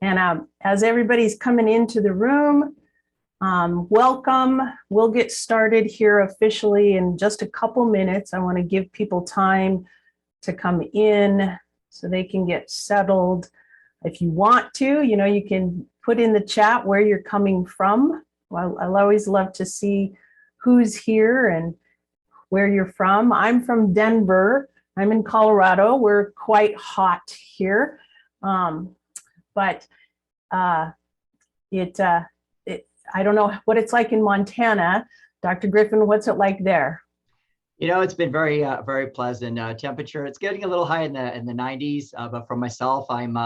And as everybody's coming into the room, welcome. We'll get started here officially in just a couple minutes. I want to give people time to come in so they can get settled. If you want to, you can put in the chat where you're coming from. Well, I'll always love to see who's here and where you're from. I'm from Denver. I'm in Colorado. We're quite hot here. But I don't know what it's like in Montana. Dr. Griffin, what's it like there? It's been very, very pleasant temperature. It's getting a little high in the 90s, but for myself, I'm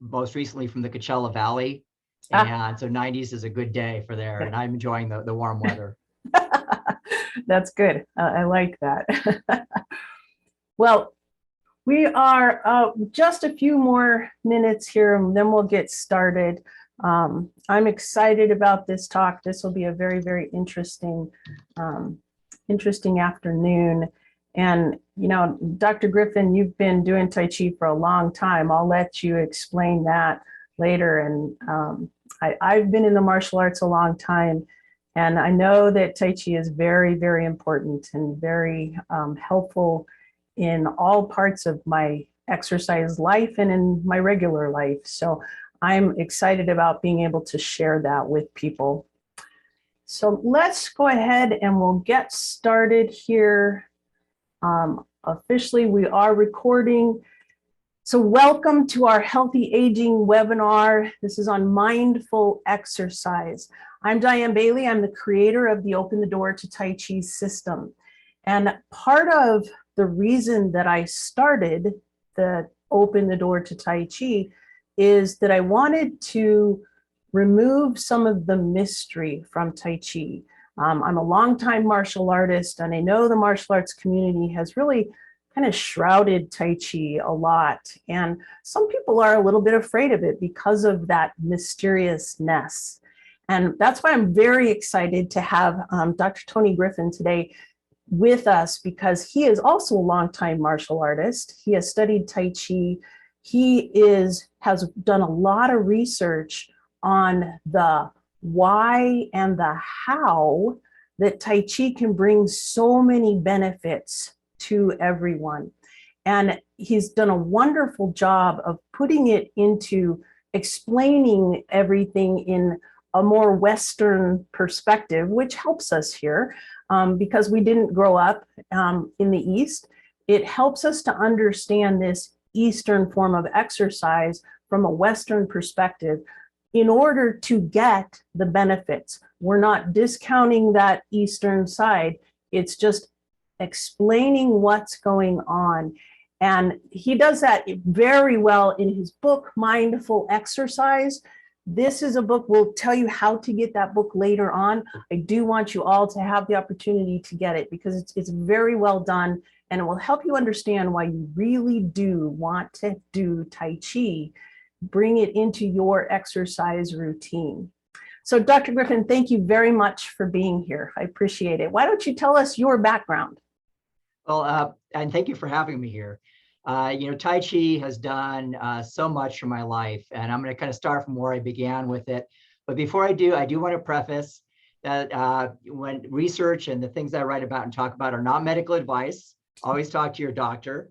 most recently from the Coachella Valley, and so 90s is a good day for there, and I'm enjoying the warm weather. That's good. I like that. Well, we are just a few more minutes here, and then we'll get started. I'm excited about this talk. This will be a very, very interesting afternoon. And, Dr. Griffin, you've been doing Tai Chi for a long time. I'll let you explain that later. And I've been in the martial arts a long time, and I know that Tai Chi is very, very important and very helpful in all parts of my exercise life and in my regular life. So I'm excited about being able to share that with people. So let's go ahead and we'll get started here. Officially, we are recording. So welcome to our Healthy Aging webinar. This is on mindful exercise. I'm Dianne Bailey. I'm the creator of the Open the Door to Tai Chi system. And part of the reason that I started the Open the Door to Tai Chi is that I wanted to remove some of the mystery from Tai Chi. I'm a longtime martial artist, and I know the martial arts community has really kind of shrouded Tai Chi a lot. And some people are a little bit afraid of it because of that mysteriousness. And that's why I'm very excited to have Dr. Tony Griffin today with us, because he is also a longtime martial artist. He has studied Tai Chi. He has done a lot of research on the why and the how that Tai Chi can bring so many benefits to everyone. And he's done a wonderful job of putting it into explaining everything in a more Western perspective, which helps us here because we didn't grow up in the East. It helps us to understand this Eastern form of exercise from a Western perspective in order to get the benefits. We're not discounting that Eastern side. It's just explaining what's going on. And he does that very well in his book, Mindful Exercise. This is a book, we'll tell you how to get that book later on. I do want you all to have the opportunity to get it because it's very well done, and it will help you understand why you really do want to do Tai Chi. Bring it into your exercise routine. So Dr. Griffin, thank you very much for being here. I appreciate it. Why don't you tell us your background? Well, and thank you for having me here. Tai Chi has done so much for my life, and I'm going to kind of start from where I began with it. But before I do want to preface that when research and the things I write about and talk about are not medical advice. Always talk to your doctor.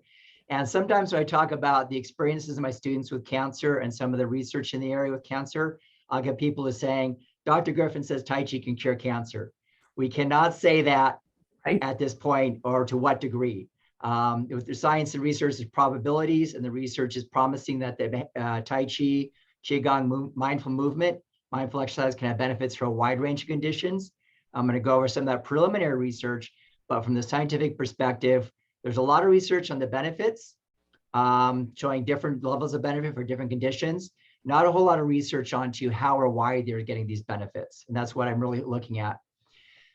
And sometimes when I talk about the experiences of my students with cancer and some of the research in the area with cancer, I'll get people who saying, Dr. Griffin says Tai Chi can cure cancer. We cannot say that at this point, or to what degree. With the science and research is probabilities, and the research is promising that the Tai Chi, Qigong, mindful movement, mindful exercise can have benefits for a wide range of conditions. I'm going to go over some of that preliminary research, but from the scientific perspective, there's a lot of research on the benefits, showing different levels of benefit for different conditions. Not a whole lot of research onto how or why they're getting these benefits. And that's what I'm really looking at.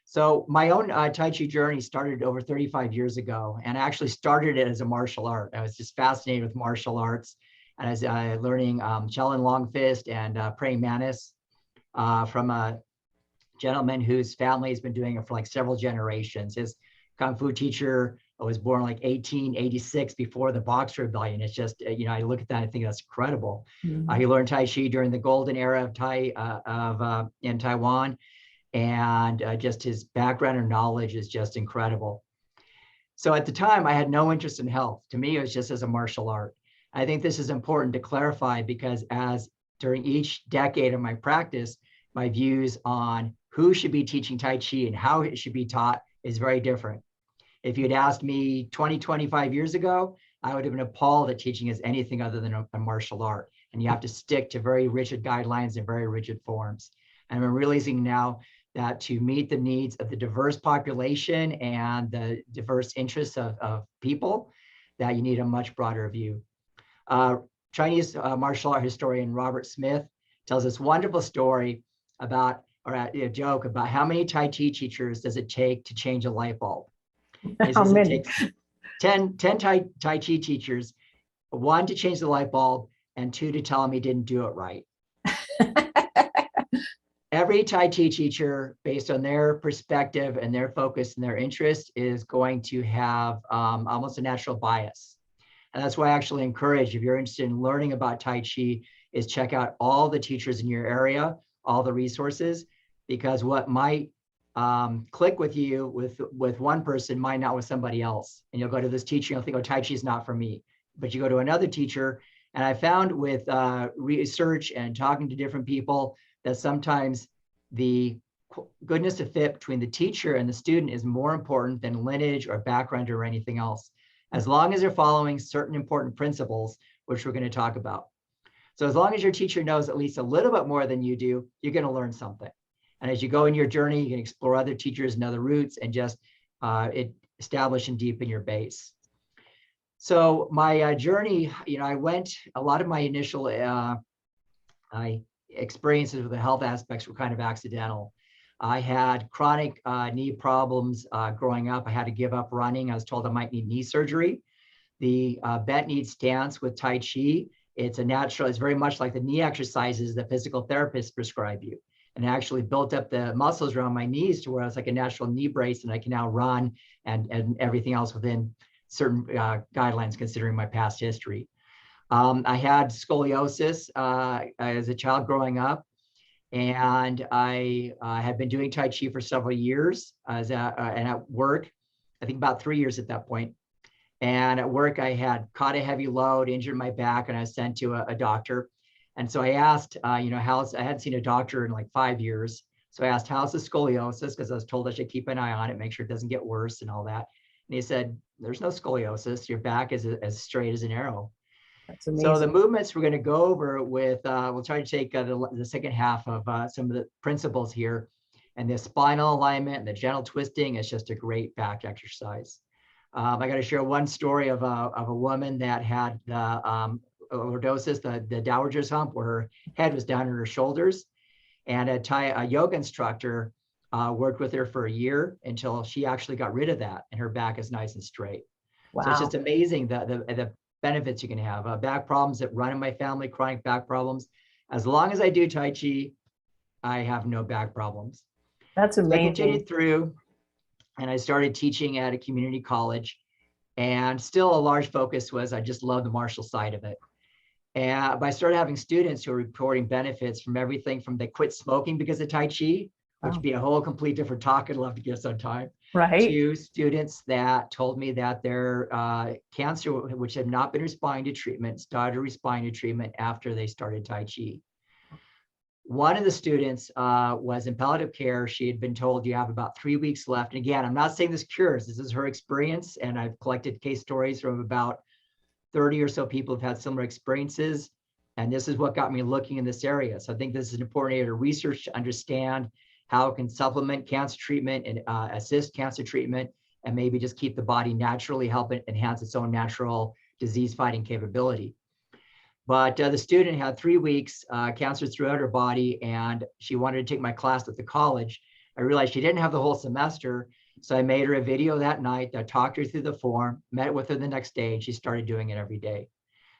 So my own Tai Chi journey started over 35 years ago, and I actually started it as a martial art. I was just fascinated with martial arts, and I was learning Shaolin Long Fist and Praying Mantis from a gentleman whose family has been doing it for like several generations. His Kung Fu teacher I was born like 1886 before the Boxer Rebellion. It's just, I look at that, I think that's incredible. Mhm. He learned Tai Chi during the golden era in Taiwan, and just his background and knowledge is just incredible. So at the time, I had no interest in health. To me, it was just as a martial art. I think this is important to clarify because as during each decade of my practice, my views on who should be teaching Tai Chi and how it should be taught is very different. If you'd asked me 20, 25 years ago, I would have been appalled that teaching is anything other than a martial art. And you have to stick to very rigid guidelines and very rigid forms. And I'm realizing now that to meet the needs of the diverse population and the diverse interests of people, that you need a much broader view. Chinese martial art historian Robert Smith tells this wonderful story about, or a joke about how many Tai Chi teachers does it take to change a light bulb? He How says it many? takes 10 Tai Chi teachers, 1 to change the light bulb and 2 to tell him he didn't do it right. Every Tai Chi teacher, based on their perspective and their focus and their interest, is going to have almost a natural bias. And that's why I actually encourage, if you're interested in learning about Tai Chi, is check out all the teachers in your area, all the resources, because what might click with you with one person might not with somebody else. And you'll go to this teacher, and you'll think, oh, Tai Chi is not for me. But you go to another teacher, and I found with research and talking to different people that sometimes the goodness of fit between the teacher and the student is more important than lineage or background or anything else, as long as they're following certain important principles, which we're going to talk about. So as long as your teacher knows at least a little bit more than you do, you're going to learn something. And as you go in your journey, you can explore other teachers and other routes and just establish and deepen your base. So my journey, I went, a lot of my initial experiences with the health aspects were kind of accidental. I had chronic knee problems growing up. I had to give up running. I was told I might need knee surgery. The bent knee stance with Tai Chi, it's a natural, it's very much like the knee exercises that physical therapists prescribe you. And I actually built up the muscles around my knees to where it's like a natural knee brace, and I can now run and everything else within certain guidelines considering my past history. I had scoliosis as a child growing up, and I had been doing Tai Chi for several years and at work, I think about 3 years at that point. And at work, I had caught a heavy load, injured my back, and I was sent to a doctor. And so I asked, I hadn't seen a doctor in like 5 years. So I asked, how's the scoliosis? Because I was told I should keep an eye on it, make sure it doesn't get worse and all that. And he said, there's no scoliosis. Your back is as straight as an arrow. That's amazing. So the movements we're going to go over with, we'll try to take the second half of some of the principles here. And the spinal alignment and the gentle twisting is just a great back exercise. I got to share one story of a woman that had lordosis, the dowager's hump, where her head was down on her shoulders. And a yoga instructor worked with her for a year until she actually got rid of that, and her back is nice and straight. Wow. So it's just amazing the benefits you can have. Back problems that run in my family, chronic back problems. As long as I do Tai Chi, I have no back problems. That's amazing. So I continued through, and I started teaching at a community college, and still a large focus was I just love the martial side of it. And I started having students who are reporting benefits from everything from they quit smoking because of Tai Chi, which would be a whole complete different talk I'd love to give some time, right, to students that told me that their cancer, which had not been responding to treatment, started responding to treatment after they started Tai Chi. One of the students was in palliative care. She had been told you have about 3 weeks left. And again, I'm not saying this cures, this is her experience. And I've collected case stories from about 30 or so people who've had similar experiences. And this is what got me looking in this area. So I think this is an important area to research to understand how it can supplement cancer treatment and assist cancer treatment, and maybe just keep the body naturally, help it enhance its own natural disease fighting capability. But the student had 3 weeks, cancer throughout her body, and she wanted to take my class at the college. I realized she didn't have the whole semester, so I made her a video that night that talked her through the form, met with her the next day, and she started doing it every day.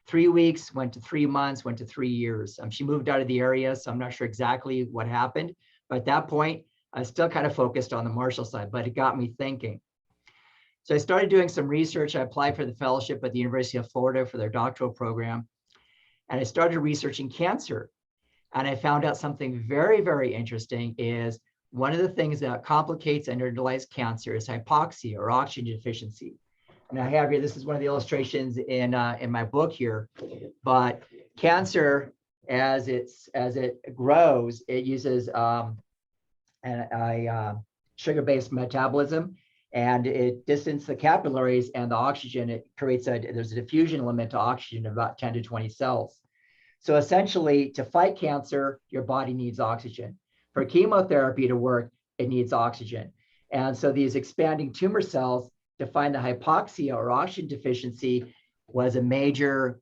3 weeks, went to 3 months, went to 3 years. She moved out of the area, so I'm not sure exactly what happened. But at that point, I was still kind of focused on the martial side, but it got me thinking. So I started doing some research. I applied for the fellowship at the University of Florida for their doctoral program. And I started researching cancer. And I found out something very, very interesting is one of the things that complicates and underlies cancer is hypoxia or oxygen deficiency. And I have here, this is one of the illustrations in my book here, but cancer, as it grows, it uses a sugar-based metabolism, and it distances the capillaries and the oxygen. It creates there's a diffusion limit to oxygen of about 10 to 20 cells. So essentially, to fight cancer, your body needs oxygen. For chemotherapy to work, it needs oxygen. And so these expanding tumor cells, to find the hypoxia or oxygen deficiency was a major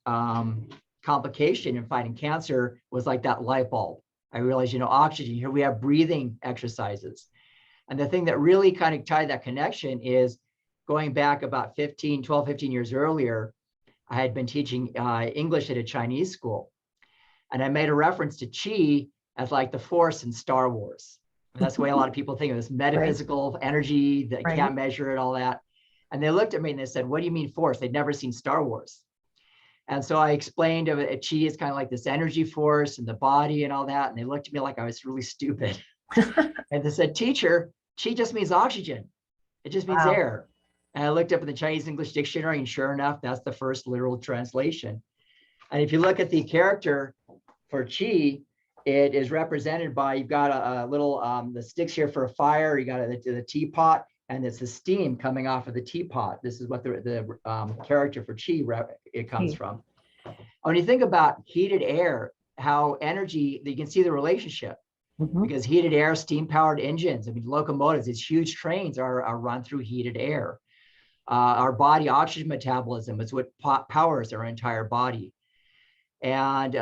complication in fighting cancer, was like that light bulb. I realized, oxygen, here we have breathing exercises. And the thing that really kind of tied that connection is going back about 12, 15 years earlier, I had been teaching English at a Chinese school. And I made a reference to Qi as like the Force in Star Wars. And that's the way a lot of people think of this metaphysical energy that can't measure it, all that. And they looked at me and they said, what do you mean Force? They'd never seen Star Wars. And so I explained Qi is kind of like this energy force in the body and all that. And they looked at me like I was really stupid. And they said, teacher, Qi just means oxygen. It just means air. And I looked up in the Chinese English dictionary, and sure enough, that's the first literal translation. And if you look at the character for Qi, it is represented by, you've got a little, the sticks here for a fire, you got the teapot, and it's the steam coming off of the teapot. This is what the character for Qi it comes from. When you think about heated air, how energy, you can see the relationship. Because heated air, steam-powered engines, I mean, locomotives, these huge trains are run through heated air. Our body oxygen metabolism is what powers our entire body. And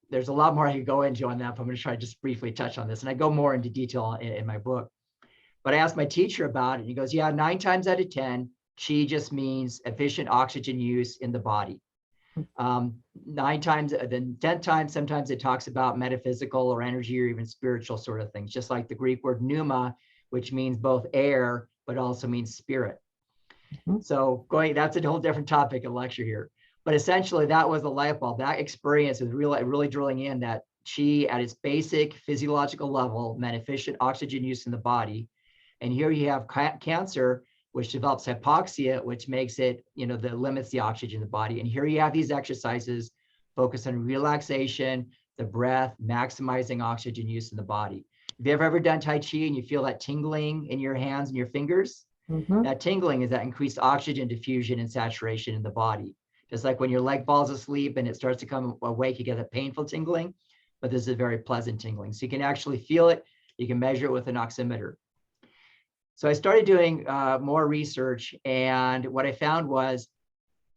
there's a lot more I could go into on that, but I'm going to try to just briefly touch on this. And I go more into detail in my book. But I asked my teacher about it, and he goes, yeah, 9 times out of 10, Qi just means efficient oxygen use in the body. 9 times, then 10 times, sometimes it talks about metaphysical or energy or even spiritual sort of things, just like the Greek word pneuma, which means both air, but also means spirit. So that's a whole different topic of lecture here. But essentially, that was the light bulb. That experience was really drilling in that Qi at its basic physiological level meant efficient oxygen use in the body. And here you have cancer, which develops hypoxia, which makes it, that limits the oxygen in the body. And here you have these exercises focus on relaxation, the breath, maximizing oxygen use in the body. Have you ever done Tai Chi and you feel that tingling in your hands and your fingers? That tingling is that increased oxygen diffusion and saturation in the body. Just like when your leg falls asleep and it starts to come awake, you get a painful tingling, but this is a very pleasant tingling. So you can actually feel it. You can measure it with an oximeter. So I started doing more research, and what I found was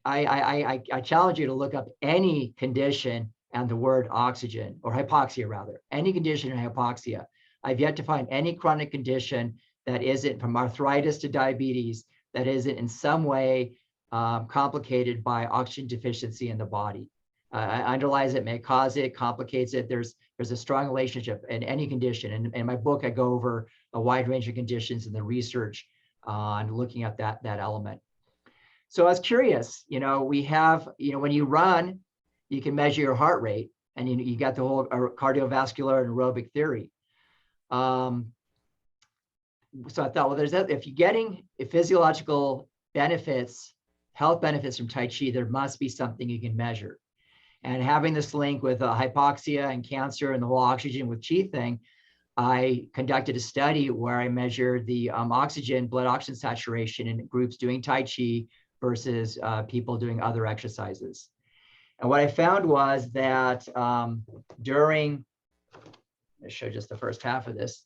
I challenge you to look up any condition and the word oxygen, or hypoxia rather, any condition in hypoxia. I've yet to find any chronic condition that isn't, from arthritis to diabetes, that isn't in some way complicated by oxygen deficiency in the body. Underlies it, may cause it, complicates it. There's a strong relationship in any condition. And in my book, I go over a wide range of conditions and the research on looking at that element. So I was curious, we have, when you run, you can measure your heart rate, and you got the whole cardiovascular and aerobic theory. So I thought, well, if you're getting physiological benefits, health benefits from Tai Chi, there must be something you can measure. And having this link with hypoxia and cancer and the whole oxygen with Qi thing, I conducted a study where I measured the blood oxygen saturation in groups doing Tai Chi versus people doing other exercises. And what I found was that during, I'll show just the first half of this,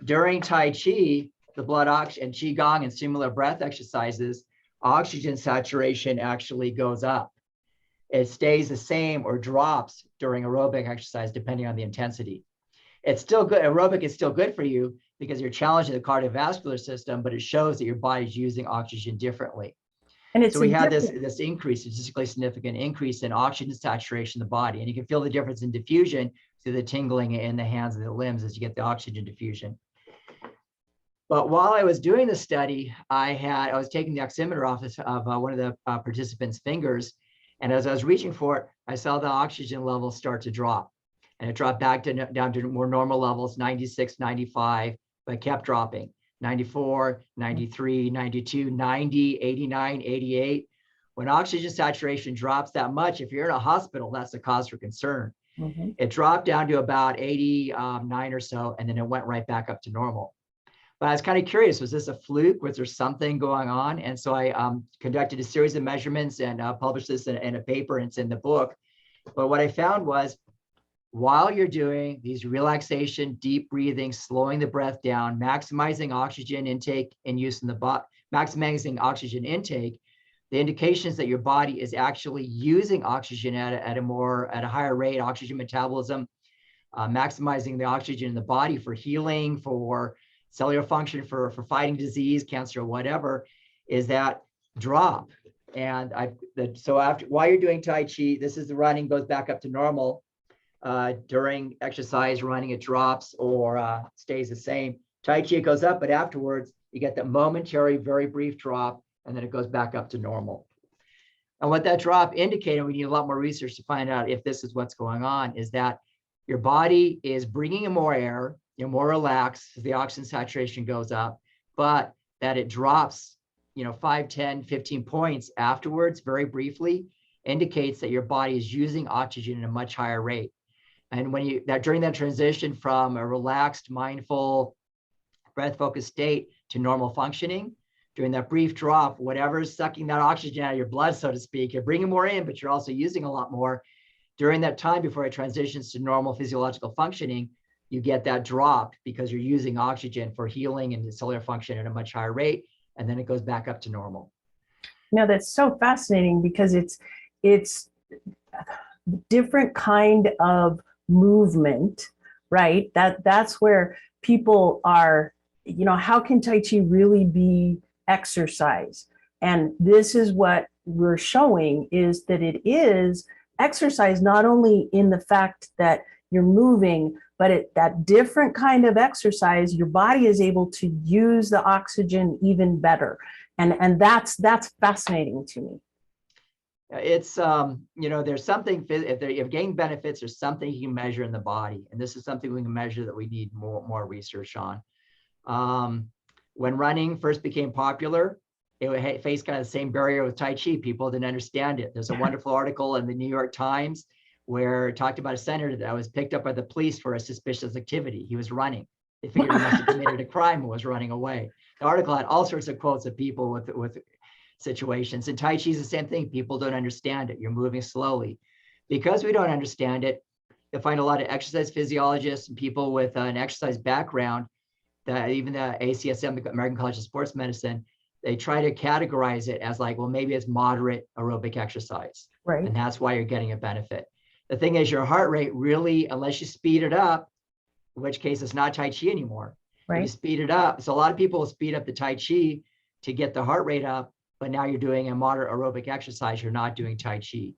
during Tai Chi, the blood oxygen and Qigong and similar breath exercises, oxygen saturation actually goes up. It stays the same or drops during aerobic exercise, depending on the intensity. It's still good. Aerobic is still good for you because you're challenging the cardiovascular system, but it shows that your body's using oxygen differently. And so we had this increase, statistically significant increase in oxygen saturation in the body. And you can feel the difference in diffusion through the tingling in the hands and the limbs as you get the oxygen diffusion. But while I was doing the study, I was taking the oximeter off of one of the participants' fingers. And as I was reaching for it, I saw the oxygen levels start to drop. And it dropped back down to more normal levels, 96, 95, but kept dropping. 94, 93, 92, 90, 89, 88. When oxygen saturation drops that much, if you're in a hospital, that's a cause for concern. Mm-hmm. It dropped down to about 89 or so, and then it went right back up to normal. But I was kind of curious, was this a fluke? Was there something going on? And so I conducted a series of measurements and published this in a paper, and it's in the book. But what I found was, while you're doing these relaxation, deep breathing, slowing the breath down, maximizing oxygen intake and use in the body, maximizing oxygen intake, the indications that your body is actually using oxygen at a higher rate, oxygen metabolism, maximizing the oxygen in the body for healing, for cellular function, for fighting disease, cancer, or whatever, is that drop. And while you're doing Tai Chi, this is the running, goes back up to normal. During exercise, running, it drops or stays the same. Tai Chi, it goes up, but afterwards, you get that momentary, very brief drop, and then it goes back up to normal. And what that drop indicated, we need a lot more research to find out if this is what's going on, is that your body is bringing in more air, you're more relaxed, the oxygen saturation goes up, but that it drops, 5, 10, 15 points afterwards, very briefly, indicates that your body is using oxygen at a much higher rate. And during that transition from a relaxed, mindful, breath-focused state to normal functioning, during that brief drop, whatever's sucking that oxygen out of your blood, so to speak, you're bringing more in, but you're also using a lot more. During that time before it transitions to normal physiological functioning, you get that drop because you're using oxygen for healing and cellular function at a much higher rate, and then it goes back up to normal. No, that's so fascinating because it's different kind of movement, right? That's where people are, how can Tai Chi really be exercise? And this is what we're showing, is that it is exercise, not only in the fact that you're moving, but that different kind of exercise, your body is able to use the oxygen even better. And that's fascinating to me. It's, there's something, if you've gained benefits, there's something you can measure in the body. And this is something we can measure that we need more research on. When running first became popular, it faced kind of the same barrier with Tai Chi. People didn't understand it. There's a wonderful article in the New York Times where it talked about a senator that was picked up by the police for a suspicious activity. He was running. They figured he must have committed a crime and was running away. The article had all sorts of quotes of people with situations. And Tai Chi is the same thing. People don't understand it. You're moving slowly. Because we don't understand it, you'll find a lot of exercise physiologists and people with an exercise background, that even the ACSM, the American College of Sports Medicine, they try to categorize it as like, well, maybe it's moderate aerobic exercise. Right. And that's why you're getting a benefit. The thing is, your heart rate really, unless you speed it up, in which case it's not Tai Chi anymore. Right. If you speed it up. So a lot of people will speed up the Tai Chi to get the heart rate up, but now you're doing a moderate aerobic exercise. You're not doing Tai Chi.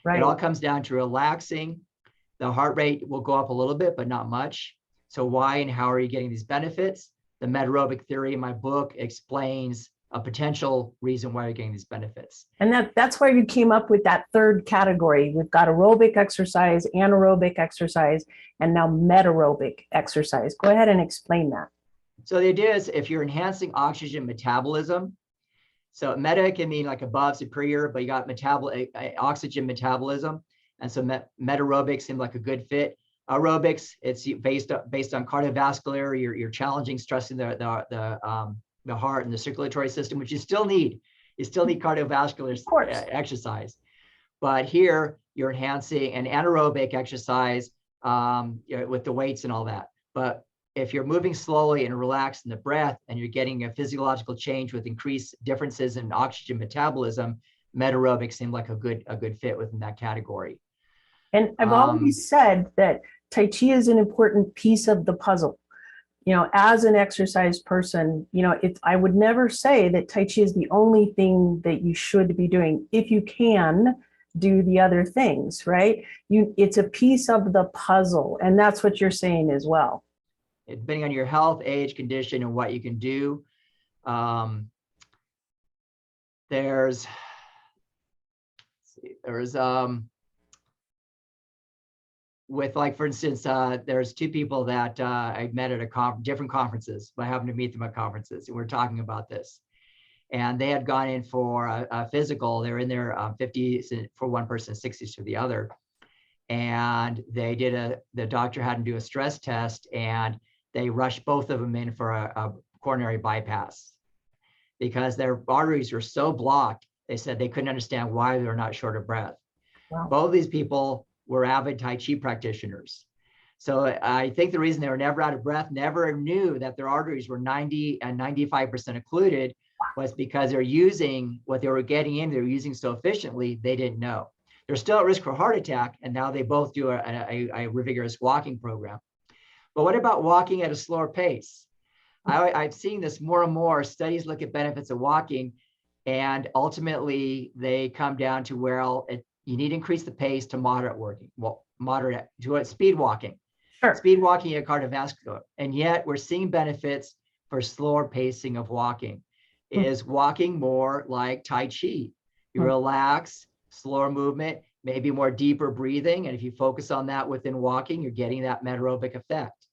Right. It all comes down to relaxing. The heart rate will go up a little bit, but not much. So why and how are you getting these benefits? The metaerobic theory in my book explains a potential reason why you're getting these benefits. And that's where you came up with that third category. We've got aerobic exercise, anaerobic exercise, and now metaerobic exercise. Go ahead and explain that. So the idea is, if you're enhancing oxygen metabolism, so meta can mean like above, superior, but you got oxygen metabolism. And so metaerobics seem like a good fit. Aerobics, it's based on cardiovascular, you're challenging, stressing the heart and the circulatory system, which you still need. You still need cardiovascular exercise. But here you're enhancing an anaerobic exercise with the weights and all that. But if you're moving slowly and relaxed in the breath and you're getting a physiological change with increased differences in oxygen metabolism, metaerobics seem like a good fit within that category. And I've always said that Tai Chi is an important piece of the puzzle. As an exercise person, I would never say that Tai Chi is the only thing that you should be doing. If you can do the other things, right? It's a piece of the puzzle, and that's what you're saying as well. depending on your health, age, condition, and what you can do. There's with, like, for instance, there's two people that I met at different conferences. I happened to meet them at conferences, and we're talking about this. And they had gone in for a physical. They were in their 50s for one person, 60s for the other. And they did the doctor had to do a stress test, and they rushed both of them in for a coronary bypass because their arteries were so blocked. They said they couldn't understand why they were not short of breath. Wow. Both of these people were avid Tai Chi practitioners. So I think the reason they were never out of breath, never knew that their arteries were 90 and 95% occluded, was because they're using what they were getting in, they were using so efficiently, they didn't know. They're still at risk for heart attack, and now they both do a vigorous walking program. But what about walking at a slower pace? I've seen this more and more. Studies look at benefits of walking, and ultimately they come down to where you need to increase the pace to moderate to speed walking. Sure. Speed walking and cardiovascular. And yet we're seeing benefits for slower pacing of walking. Is walking more like Tai Chi. You relax, slower movement, maybe more deeper breathing. And if you focus on that within walking, you're getting that metaerobic effect.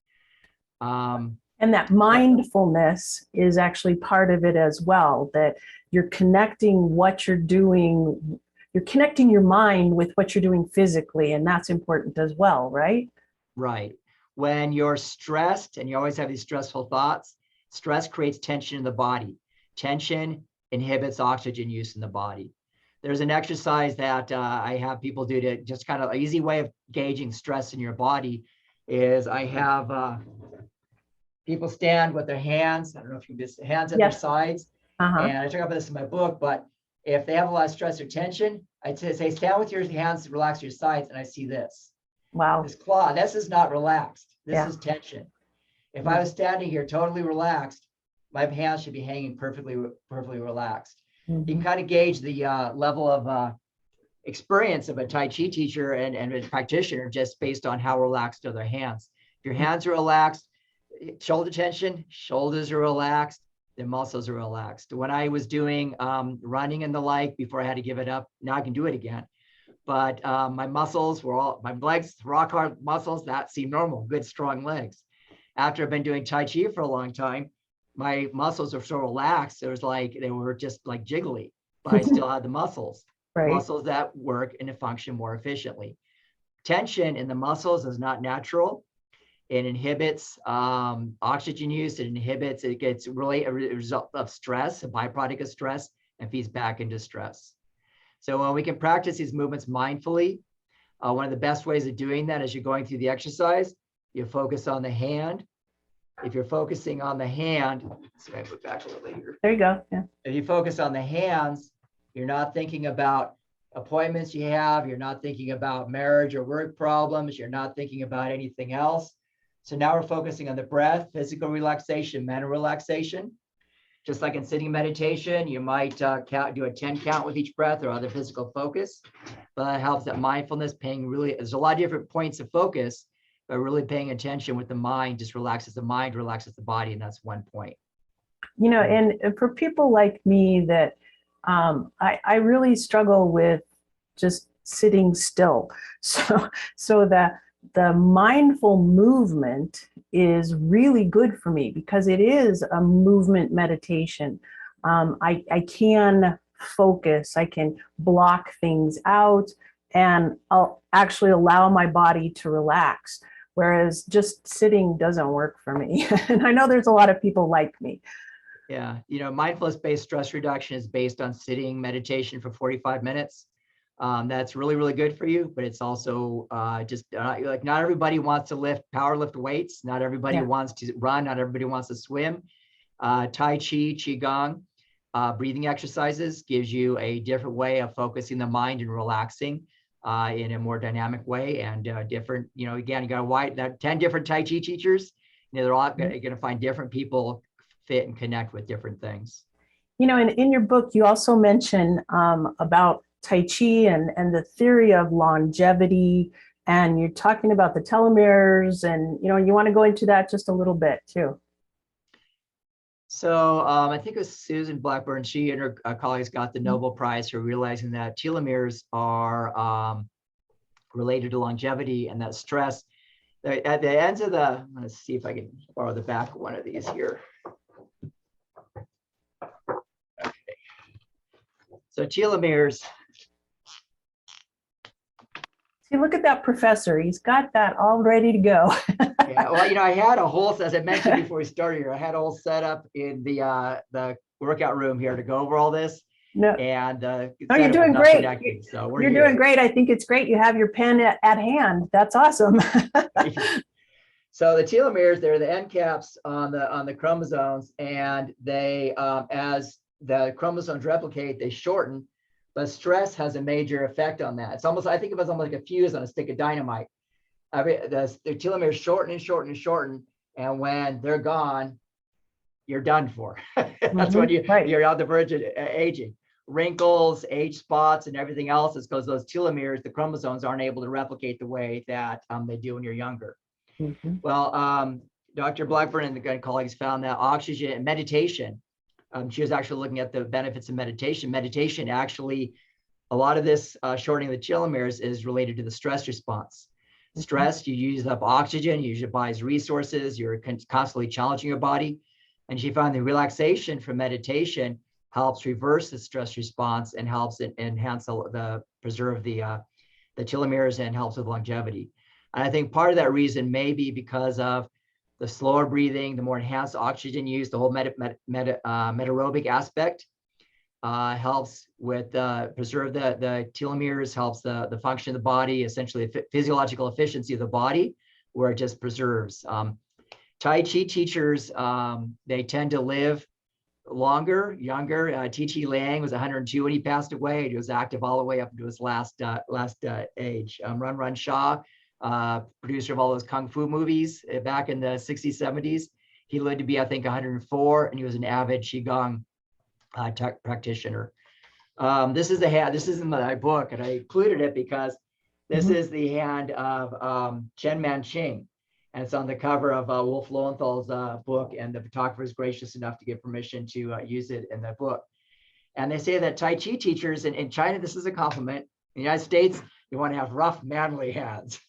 And that mindfulness is actually part of it as well, that you're connecting what you're doing, you're connecting your mind with what you're doing physically, and that's important as well, right? Right. When you're stressed and you always have these stressful thoughts, stress creates tension in the body. Tension inhibits oxygen use in the body. There's an exercise that I have people do to just kind of an easy way of gauging stress in your body is I have people stand with their hands. I don't know if you can just hands at their sides. And I talk about this in my book, but if they have a lot of stress or tension, I'd say stand with your hands, relax your sides, and I see this. Wow. This claw, this is not relaxed. This is tension. If I was standing here totally relaxed, my hands should be hanging perfectly relaxed. You can kind of gauge the level of experience of a Tai Chi teacher and a practitioner just based on how relaxed are their hands. If your hands are relaxed, shoulder tension, shoulders are relaxed, the muscles are relaxed. When I was doing running and the like before I had to give it up, now I can do it again. But my muscles were my legs, rock hard muscles, that seemed normal, good, strong legs. After I've been doing Tai Chi for a long time, my muscles are so relaxed, it was like they were just like jiggly, but I still had the muscles. Right. Muscles that work and function more efficiently. Tension in the muscles is not natural. It inhibits oxygen use. It gets really a result of stress, a byproduct of stress, and feeds back into stress. So when we can practice these movements mindfully, one of the best ways of doing that is you're going through the exercise, you focus on the hand. If you're focusing on the hand, let's see, I put back a little later. There you go. Yeah. If you focus on the hands, you're not thinking about appointments you have. You're not thinking about marriage or work problems. You're not thinking about anything else. So now we're focusing on the breath, physical relaxation, mental relaxation. Just like in sitting meditation, you might do a 10 count with each breath or other physical focus. But that helps that mindfulness, there's a lot of different points of focus, but really paying attention with the mind just relaxes the mind, relaxes the body, and that's one point. You know, and for people like me that I really struggle with just sitting still. So the mindful movement is really good for me because it is a movement meditation. I can focus, I can block things out, and I'll actually allow my body to relax. Whereas just sitting doesn't work for me. And I know there's a lot of people like me. Yeah, you know, mindfulness-based stress reduction is based on sitting meditation for 45 minutes. That's really, really good for you, but it's also like not everybody wants to power lift weights. Not everybody wants to run. Not everybody wants to swim. Tai Chi, Qigong, breathing exercises gives you a different way of focusing the mind and relaxing in a more dynamic way and different, you know, again, you got 10 different Tai Chi teachers. You know, they're all going to find different people fit and connect with different things. You know, in your book, you also mention about Tai Chi and the theory of longevity and you're talking about the telomeres, and you want to go into that just a little bit too. So I think it was Susan Blackburn. She and her colleagues got the Nobel Prize for realizing that telomeres are related to longevity, and that stress at the ends of the, let's see if I can borrow the back of one of these here. Okay. So telomeres. See, look at that professor. He's got that all ready to go. Yeah, well, I had a whole, as I mentioned before we started here, I had a whole setup in the workout room here to go over all this. No, and you're doing great. So you're doing great. I think it's great. You have your pen at hand. That's awesome. So the telomeres, they're the end caps on the chromosomes, and they, as the chromosomes replicate, they shorten. But stress has a major effect on that. It's almost, I think of it as almost like a fuse on a stick of dynamite. The telomeres shorten and shorten and shorten, and when they're gone, you're done for. That's when you're on the verge of aging. Wrinkles, age spots, and everything else is because those telomeres, the chromosomes, aren't able to replicate the way that they do when you're younger. Well, Dr. Blackburn and the colleagues found that oxygen and meditation, she was actually looking at the benefits of meditation. Meditation actually, a lot of this shortening of the telomeres is related to the stress response. Stress, you use up oxygen, you use your body's resources, you're constantly challenging your body. And she found the relaxation from meditation helps reverse the stress response and helps it enhance preserve the telomeres and helps with longevity. And I think part of that reason may be because of the slower breathing, the more enhanced oxygen use, the whole metaerobic aspect helps with preserve the telomeres, helps the function of the body, essentially the physiological efficiency of the body, where it just preserves. Tai Chi teachers, they tend to live longer, younger. T.T. Liang was 102 when he passed away. He was active all the way up to his last age. Run Run Shaw, producer of all those kung fu movies back in the 60s, 70s. He lived to be, I think, 104, and he was an avid Qigong practitioner. This is in my book, and I included it because this is the hand of Chen Manqing. And it's on the cover of Wolf Lowenthal's book, and the photographer is gracious enough to give permission to use it in the book. And they say that Tai Chi teachers in China, this is a compliment. In the United States, you want to have rough, manly hands.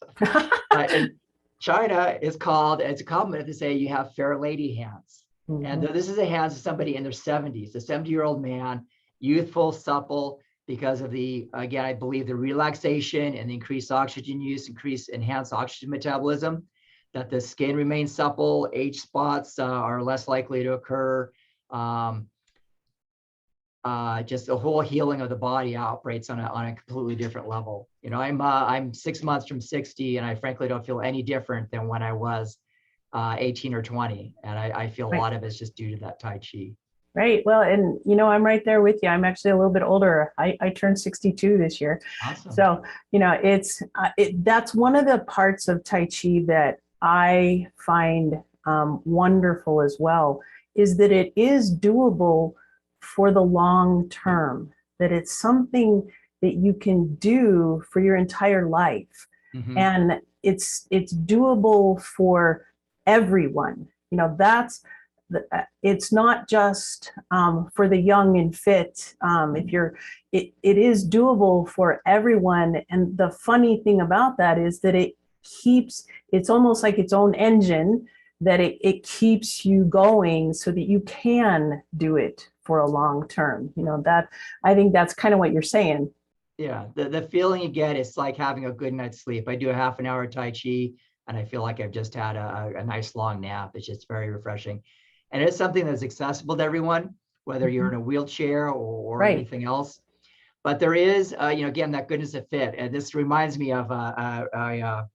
In China, it's a compliment to say you have fair lady hands. And this is the hands of somebody in their 70s, a 70-year-old man, youthful, supple, because of again, I believe the relaxation and the increased oxygen use, enhanced oxygen metabolism, that the skin remains supple, age spots are less likely to occur. Just the whole healing of the body operates on a completely different level. I'm 6 months from 60, and I frankly don't feel any different than when I was 18 or 20. And I feel a lot of it's just due to that Tai Chi. Right. Well, and I'm right there with you. I'm actually a little bit older. I turned 62 this year. Awesome. So, that's one of the parts of Tai Chi that I find wonderful as well, is that it is doable for the long term, that it's something that you can do for your entire life. And it's doable for everyone. It's not just for the young and fit. It is doable for everyone. And the funny thing about that is that it's almost like its own engine, that it keeps you going so that you can do it for a long term. I think that's kind of what you're saying. Yeah, the feeling you get is like having a good night's sleep. I do a half an hour of Tai Chi, and I feel like I've just had a nice long nap. It's just very refreshing. And it's something that's accessible to everyone, whether you're in a wheelchair or anything else. But there is, again, that goodness of fit. And this reminds me of a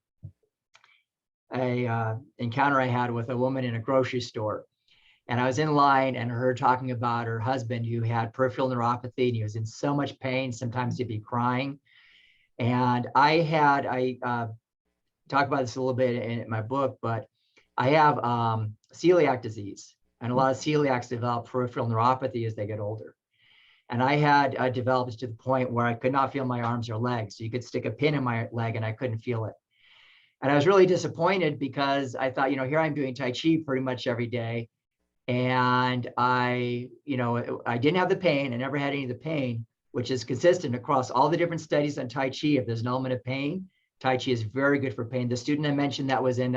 encounter I had with a woman in a grocery store. And I was in line and her talking about her husband who had peripheral neuropathy, and he was in so much pain. Sometimes he'd be crying. And I talk about this a little bit in my book, but I have celiac disease, and a lot of celiacs develop peripheral neuropathy as they get older. And I had developed to the point where I could not feel my arms or legs. So you could stick a pin in my leg and I couldn't feel it. And I was really disappointed because I thought, here I'm doing Tai Chi pretty much every day. And I didn't have the pain. I never had any of the pain, which is consistent across all the different studies on Tai Chi. If there's an element of pain, Tai Chi is very good for pain. The student I mentioned that was in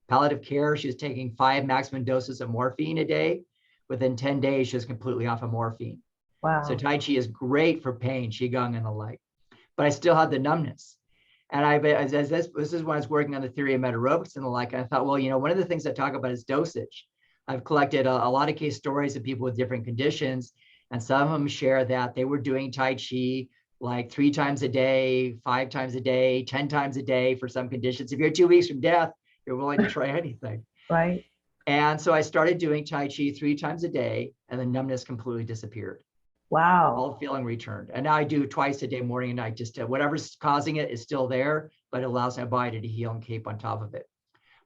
palliative care, she was taking 5 maximum doses of morphine a day. Within 10 days, she was completely off of morphine. Wow. So Tai Chi is great for pain, Qigong and the like. But I still had the numbness. And this is when I was working on the theory of metaerobics and the like. I thought, well, one of the things I talk about is dosage. I've collected a lot of case stories of people with different conditions, and some of them share that they were doing Tai Chi like 3 times a day, 5 times a day, 10 times a day for some conditions. If you're 2 weeks from death, you're willing to try anything. Right. And so I started doing Tai Chi 3 times a day, and the numbness completely disappeared. Wow. All feeling returned. And now I do twice a day, morning and night, just whatever's causing it is still there, but it allows my body to heal and keep on top of it.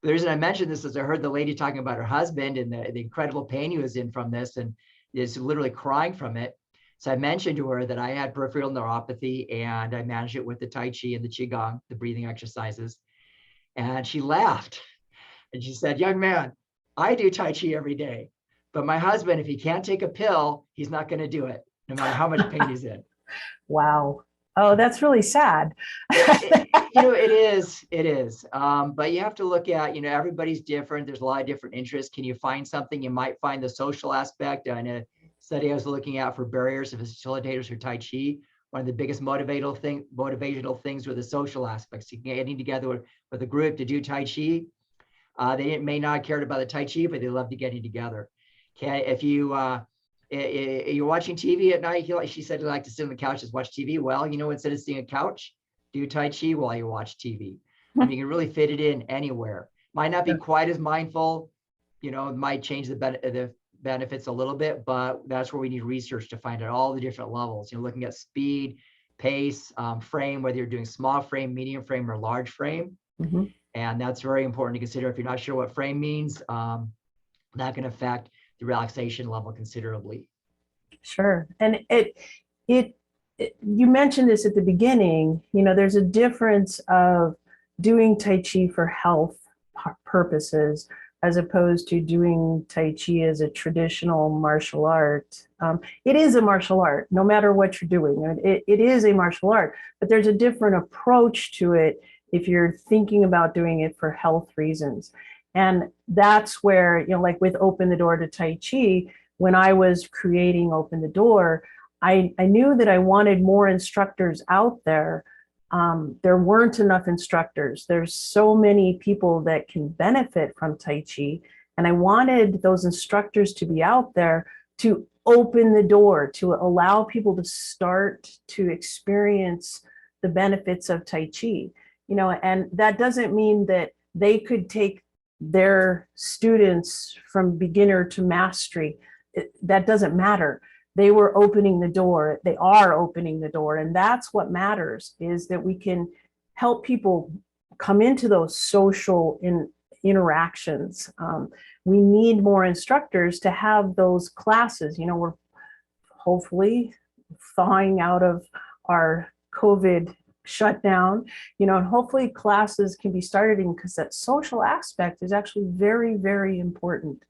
But the reason I mentioned this is I heard the lady talking about her husband and the incredible pain he was in from this and is literally crying from it. So I mentioned to her that I had peripheral neuropathy and I managed it with the Tai Chi and the Qigong, the breathing exercises. And she laughed and she said, young man, I do Tai Chi every day, but my husband, if he can't take a pill, he's not going to do it, no matter how much pain he's in. Wow. Oh, that's really sad. It is. But you have to look at, everybody's different. There's a lot of different interests. Can you find something? You might find the social aspect. In a study I was looking at for barriers of facilitators for Tai Chi, one of the biggest motivational things were the social aspects. Getting together with a group to do Tai Chi. They may not have cared about the Tai Chi, but they loved getting together. If you're watching TV at night, she said you like to sit on the couch and watch TV. Well, instead of sitting on a couch, do Tai Chi while you watch TV. You can really fit it in anywhere. Might not be quite as mindful, it might change the benefits a little bit, but that's where we need research to find out all the different levels. Looking at speed, pace, frame, whether you're doing small frame, medium frame, or large frame. Mm-hmm. And that's very important to consider. If you're not sure what frame means, that can affect the relaxation level considerably. Sure. And you mentioned this at the beginning, there's a difference of doing Tai Chi for health purposes as opposed to doing Tai Chi as a traditional martial art. It is a martial art, no matter what you're doing. It is a martial art, but there's a different approach to it if you're thinking about doing it for health reasons. And that's where, like with Open the Door to Tai Chi, when I was creating Open the Door, I knew that I wanted more instructors out there. There weren't enough instructors. There's so many people that can benefit from Tai Chi. And I wanted those instructors to be out there to open the door, to allow people to start to experience the benefits of Tai Chi. And that doesn't mean that they could take their students from beginner to mastery. That doesn't matter. They were opening the door. They are opening the door. And that's what matters, is that we can help people come into those social interactions. We need more instructors to have those classes. We're hopefully thawing out of our COVID shutdown, and hopefully classes can be started because that social aspect is actually very, very important.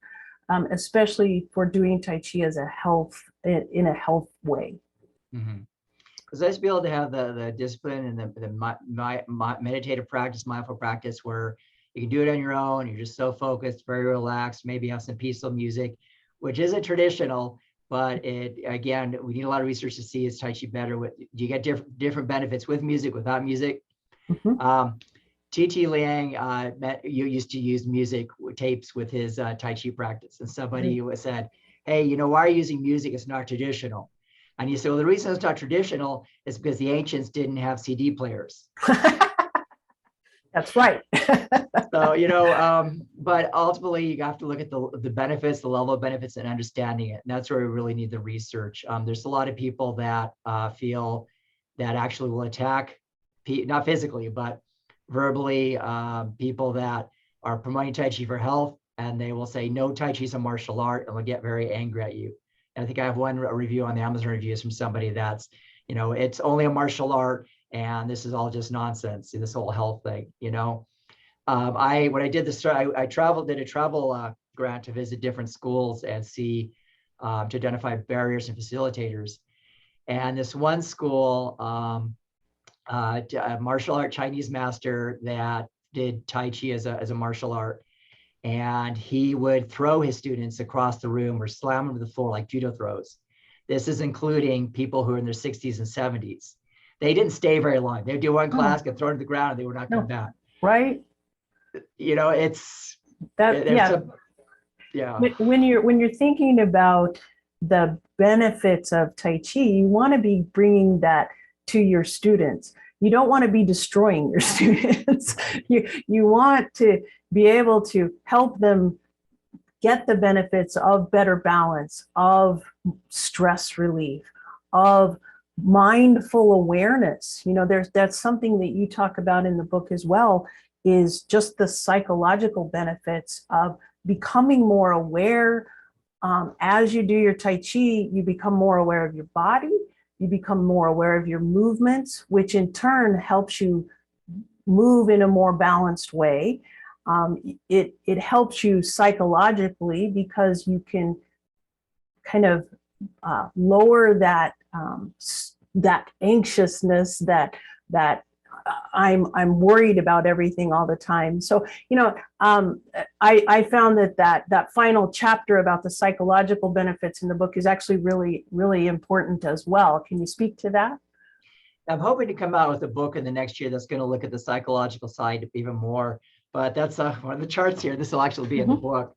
Especially for doing Tai Chi as in a health way. Mm-hmm. Because I just be able to have the discipline and the meditative practice, mindful practice, where you can do it on your own. You're just so focused, very relaxed, maybe have some peaceful music, which isn't traditional, but again, we need a lot of research to see, is Tai Chi better do you get different benefits with music, without music? Mm-hmm. T.T. Liang used to use music tapes with his Tai Chi practice. And somebody said, hey, why are you using music? It's not traditional. And he said, well, the reason it's not traditional is because the ancients didn't have CD players. That's right. So, but ultimately you have to look at the benefits, the level of benefits, and understanding it. And that's where we really need the research. There's a lot of people that feel that actually will attack, not physically, but verbally, people that are promoting Tai Chi for health, and they will say, no, Tai Chi is a martial art, and they'll get very angry at you. And I think I have one review on the Amazon reviews from somebody that's, it's only a martial art, and this is all just nonsense, this whole health thing, When I did this, I did a travel grant to visit different schools and see, to identify barriers and facilitators. And this one school, a martial art Chinese master that did Tai Chi as a martial art. And he would throw his students across the room or slam them to the floor like judo throws. This is including people who are in their 60s and 70s. They didn't stay very long. They'd do one class, get thrown to the ground, and they were not coming back. Right. You know, it's that, yeah. Yeah. When you're thinking about the benefits of Tai Chi, you want to be bringing that to your students. You don't want to be destroying your students. You want to be able to help them get the benefits of better balance, of stress relief, of mindful awareness. You know, that's something that you talk about in the book as well, is just the psychological benefits of becoming more aware. As you do your Tai Chi, you become more aware of your body, you become more aware of your movements, which in turn helps you move in a more balanced way. It helps you psychologically because you can kind of lower that that anxiousness, that I'm worried about everything all the time. So, you know, I found that final chapter about the psychological benefits in the book is actually really, really important as well. Can you speak to that? I'm hoping to come out with a book in the next year that's going to look at the psychological side even more, but that's one of the charts here. This will actually be in the book.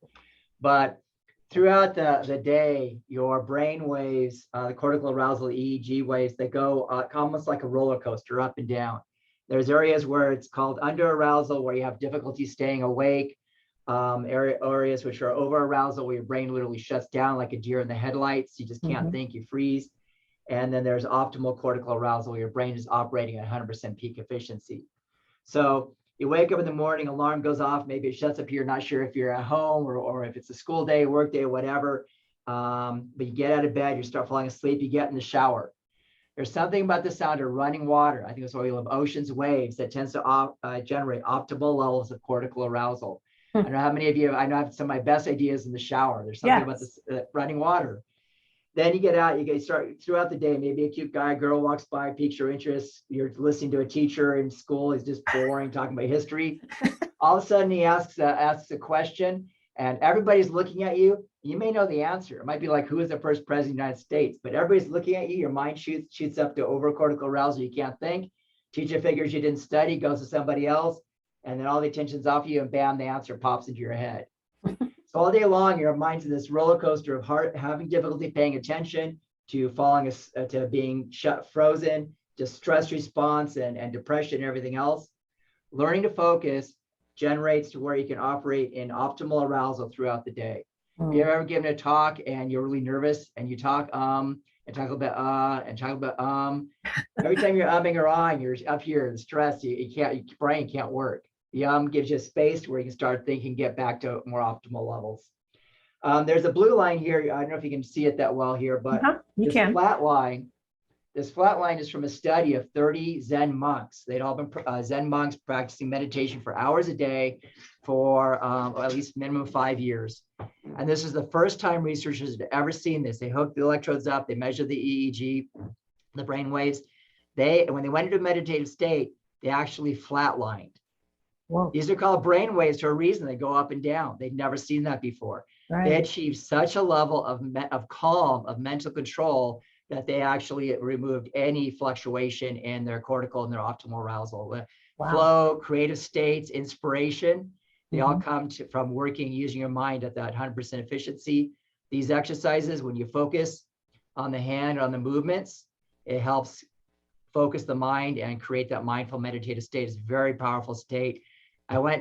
But throughout the day, your brain waves, the cortical arousal EEG waves, they go almost like a roller coaster up and down. There's areas where it's called under arousal, where you have difficulty staying awake, areas which are over arousal, where your brain literally shuts down like a deer in the headlights. You just can't think, you freeze. And then there's optimal cortical arousal, where your brain is operating at 100% peak efficiency. So you wake up in the morning, alarm goes off, maybe it shuts up, you're not sure if you're at home or if it's a school day, work day, whatever. But you get out of bed, you start falling asleep, you get in the shower. There's something about the sound of running water. I think that's why we love oceans, waves, that tends to generate optimal levels of cortical arousal. I don't know how many of you, I know I have some of my best ideas in the shower. There's something about this running water. Then you get out, you start throughout the day, maybe a cute guy, girl walks by, piques your interest. You're listening to a teacher in school, he's just boring, talking about history. All of a sudden he asks a question and everybody's looking at you. You may know the answer. It might be like, who is the first president of the United States? But everybody's looking at you, your mind shoots up to overcortical arousal, you can't think. Teacher figures you didn't study, goes to somebody else, and then all the attention's off you and bam, the answer pops into your head. So all day long, your mind's in this roller coaster of having difficulty paying attention, to falling, to being frozen, to stress response and depression and everything else. Learning to focus generates to where you can operate in optimal arousal throughout the day. If you've ever given a talk and you're really nervous and you talk and talk about and talk about every time you're umming or ahhing, you're up here, the stress, your brain can't work. The gives you a space where you can start thinking, get back to more optimal levels. There's a blue line here. I don't know if you can see it that well here, but you can. This flat line is from a study of 30 Zen monks. They'd all been Zen monks practicing meditation for hours a day for at least minimum 5 years. And this is the first time researchers had ever seen this. They hooked the electrodes up, they measured the EEG, the brain waves. When they went into a meditative state, they actually flatlined. Whoa. These are called brain waves for a reason. They go up and down. They'd never seen that before. Right. They achieved such a level of calm, of mental control, that they actually removed any fluctuation in their cortical and their optimal arousal. Wow. Flow, creative states, inspiration, they all come from working, using your mind at that 100% efficiency. These exercises, when you focus on the hand, on the movements, it helps focus the mind and create that mindful meditative state. It's a very powerful state.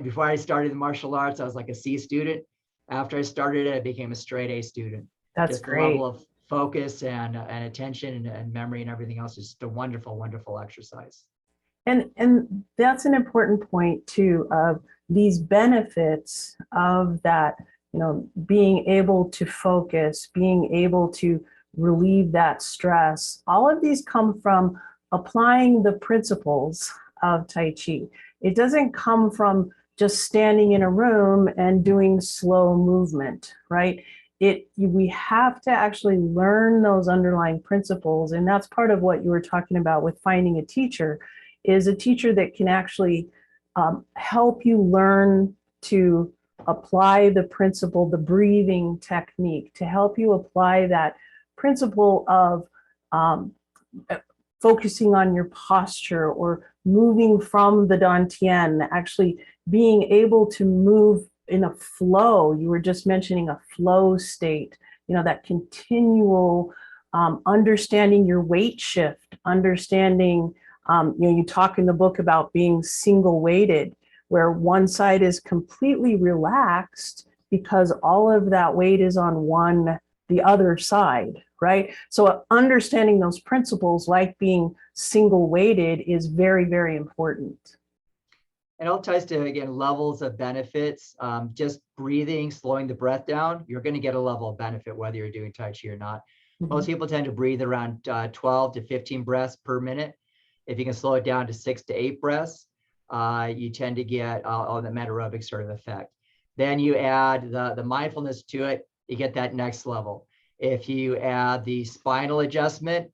Before I started the martial arts, I was like a C student. After I started it, I became a straight A student. That's just great. The level of focus and attention and memory and everything else is just a wonderful, wonderful exercise. And that's an important point too, of these benefits of that, you know, being able to focus, being able to relieve that stress. All of these come from applying the principles of Tai Chi. It doesn't come from just standing in a room and doing slow movement, right? We have to actually learn those underlying principles. And that's part of what you were talking about with finding a teacher, is a teacher that can actually help you learn to apply the principle, the breathing technique, to help you apply that principle of focusing on your posture or moving from the dantian, actually being able to move in a flow. You were just mentioning a flow state, that continual understanding your weight shift, understanding, you talk in the book about being single weighted, where one side is completely relaxed because all of that weight is on the other side, right? So understanding those principles, like being single weighted, is very, very important. And all ties to, again, levels of benefits. Just breathing, slowing the breath down, you're going to get a level of benefit whether you're doing Tai Chi or not. Mm-hmm. Most people tend to breathe around 12 to 15 breaths per minute. If you can slow it down to 6 to 8 breaths, you tend to get all the metaerobic sort of effect. Then you add the mindfulness to it, you get that next level. If you add the spinal adjustment,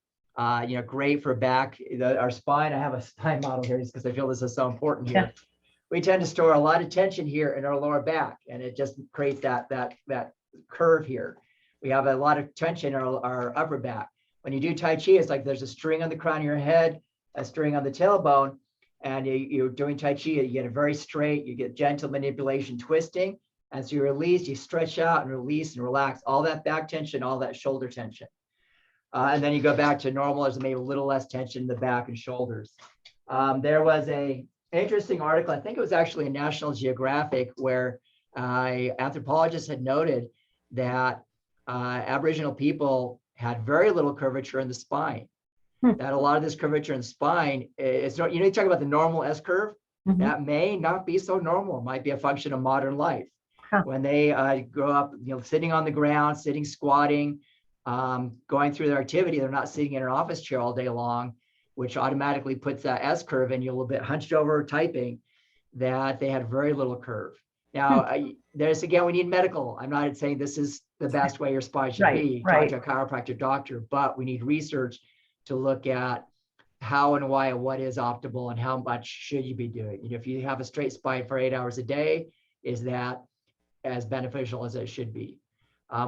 great for back. Our spine, I have a spine model here just because I feel this is so important here. Yeah. We tend to store a lot of tension here in our lower back, and it just creates that curve here. We have a lot of tension in our upper back. When you do Tai Chi, it's like there's a string on the crown of your head, a string on the tailbone, and you're doing Tai Chi, you get it very straight, you get gentle manipulation, twisting, and so you release, you stretch out and release and relax all that back tension, all that shoulder tension. And then you go back to normal, there's maybe a little less tension in the back and shoulders. There was an interesting article, I think it was actually in National Geographic, where anthropologists had noted that Aboriginal people had very little curvature in the spine. That a lot of this curvature in the spine is, you talk about the normal S curve, that may not be so normal. It might be a function of modern life. When they grow up, sitting on the ground, sitting, squatting, going through their activity, they're not sitting in an office chair all day long, which automatically puts that S curve and you're a little bit hunched over typing, that they had very little curve. Now, there's, again, we need medical. I'm not saying this is the best way your spine should be, talk to a chiropractor doctor, but we need research to look at how and why and what is optimal and how much should you be doing. If you have a straight spine for 8 hours a day, is that as beneficial as it should be?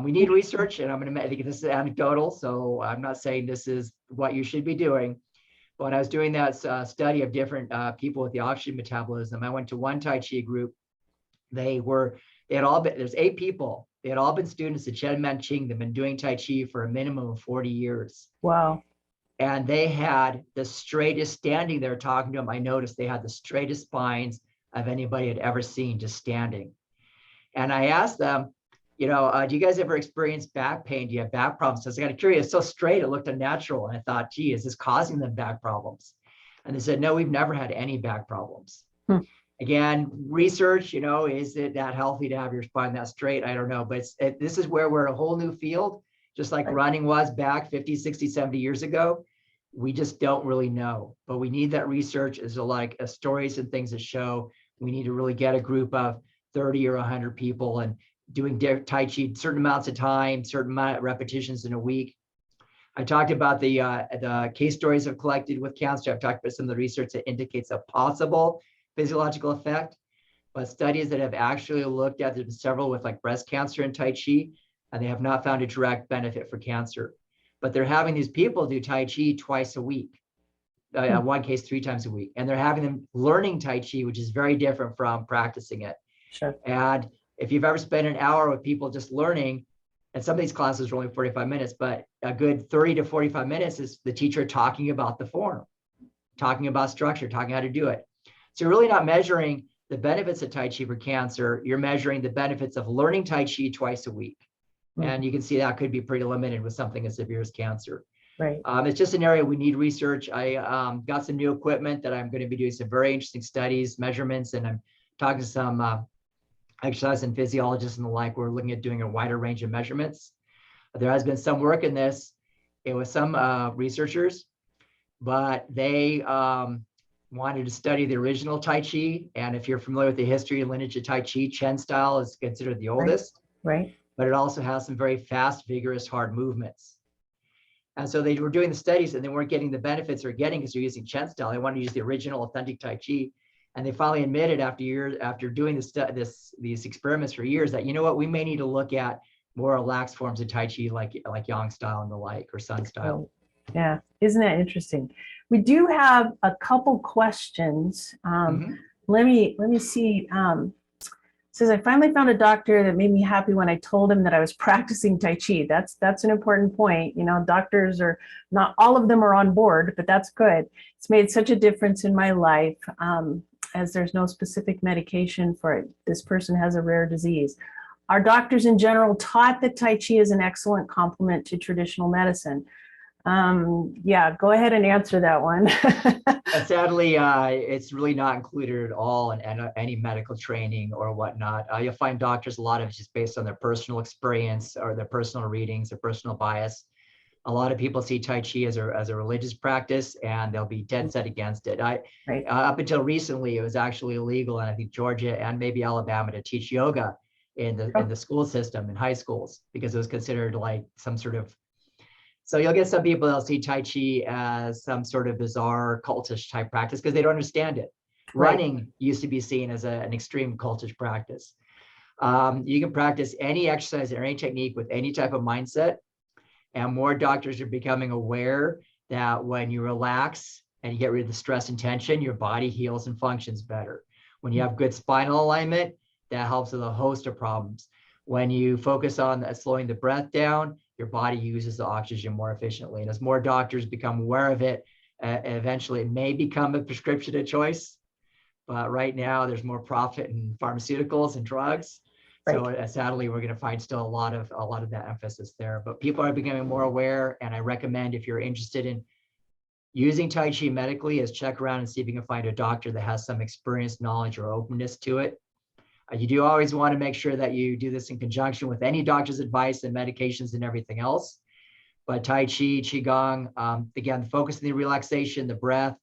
We need research, and I think this is anecdotal, so I'm not saying this is what you should be doing. But when I was doing that study of different people with the oxygen metabolism, I went to one Tai Chi group. There's 8 people. They had all been students at Chen Manqing. They've been doing Tai Chi for a minimum of 40 years. Wow. And they had the straightest, standing there talking to them, I noticed they had the straightest spines of anybody had ever seen, just standing. And I asked them, do you guys ever experience back pain? Do you have back problems? So I was kind of curious, so straight, it looked unnatural. And I thought, gee, is this causing them back problems? And they said, no, we've never had any back problems. Again, research, is it that healthy to have your spine that straight? I don't know, but this is where we're a whole new field, just like running was back 50, 60, 70 years ago. We just don't really know, but we need that research. There's a lot of stories and things that show we need to really get a group of 30 or 100 people and doing Tai Chi certain amounts of time, certain amount of repetitions in a week. I talked about the case stories I've collected with cancer. I've talked about some of the research that indicates a possible physiological effect, but studies that have actually looked at, there's been several with like breast cancer and Tai Chi, and they have not found a direct benefit for cancer. But they're having these people do Tai Chi twice a week, one case 3 times a week, and they're having them learning Tai Chi, which is very different from practicing it. Sure. And if you've ever spent an hour with people just learning, and some of these classes are only 45 minutes, but a good 30 to 45 minutes is the teacher talking about the form, talking about structure, talking how to do it. So you're really not measuring the benefits of Tai Chi for cancer. You're measuring the benefits of learning Tai Chi twice a week. And you can see that could be pretty limited with something as severe as cancer. Right. It's just an area we need research. I got some new equipment that I'm going to be doing some very interesting studies, measurements, and I'm talking to some exercise and physiologists and the like. We're looking at doing a wider range of measurements. There has been some work in this with some researchers, but they wanted to study the original Tai Chi. And if you're familiar with the history and lineage of Tai Chi, Chen style is considered the oldest, Right. but it also has some very fast, vigorous, hard movements. And so they were doing the studies and they weren't getting the benefits they're getting because they're using Chen style. They wanted to use the original authentic Tai Chi. And they finally admitted after doing these experiments for years that, you know what, we may need to look at more relaxed forms of Tai Chi like Yang style and the like, or Sun style. Yeah, isn't that interesting? We do have a couple questions. Let me see. Says, I finally found a doctor that made me happy when I told him that I was practicing Tai Chi. That's an important point. You know, doctors are not all of them are on board, but that's good. It's made such a difference in my life, as there's no specific medication for it. This person has a rare disease. Our doctors in general taught that Tai Chi is an excellent complement to traditional medicine. Yeah, go ahead and answer that one. Sadly, it's really not included at all in any medical training or whatnot. You'll find doctors, a lot of it just based on their personal experience or their personal readings, their personal bias. A lot of people see Tai Chi as a religious practice, and they'll be dead set against it. Right. Up until recently, it was actually illegal in, I think, Georgia and maybe Alabama to teach yoga in the school system, in high schools, because it was considered like some sort of. So you'll get some people that'll see Tai Chi as some sort of bizarre cultish type practice because they don't understand it. Right. Running used to be seen as an extreme cultish practice. You can practice any exercise or any technique with any type of mindset. And more doctors are becoming aware that when you relax and you get rid of the stress and tension, your body heals and functions better. When you have good spinal alignment, that helps with a host of problems. When you focus on slowing the breath down, your body uses the oxygen more efficiently. And as more doctors become aware of it, eventually it may become a prescription of choice. But right now there's more profit in pharmaceuticals and drugs. Right. So sadly, we're going to find still a lot of that emphasis there. But people are becoming more aware. And I recommend, if you're interested in using Tai Chi medically, is check around and see if you can find a doctor that has some experience, knowledge, or openness to it. You do always want to make sure that you do this in conjunction with any doctor's advice and medications and everything else. But Tai Chi, Qigong, again, focus on the relaxation, the breath,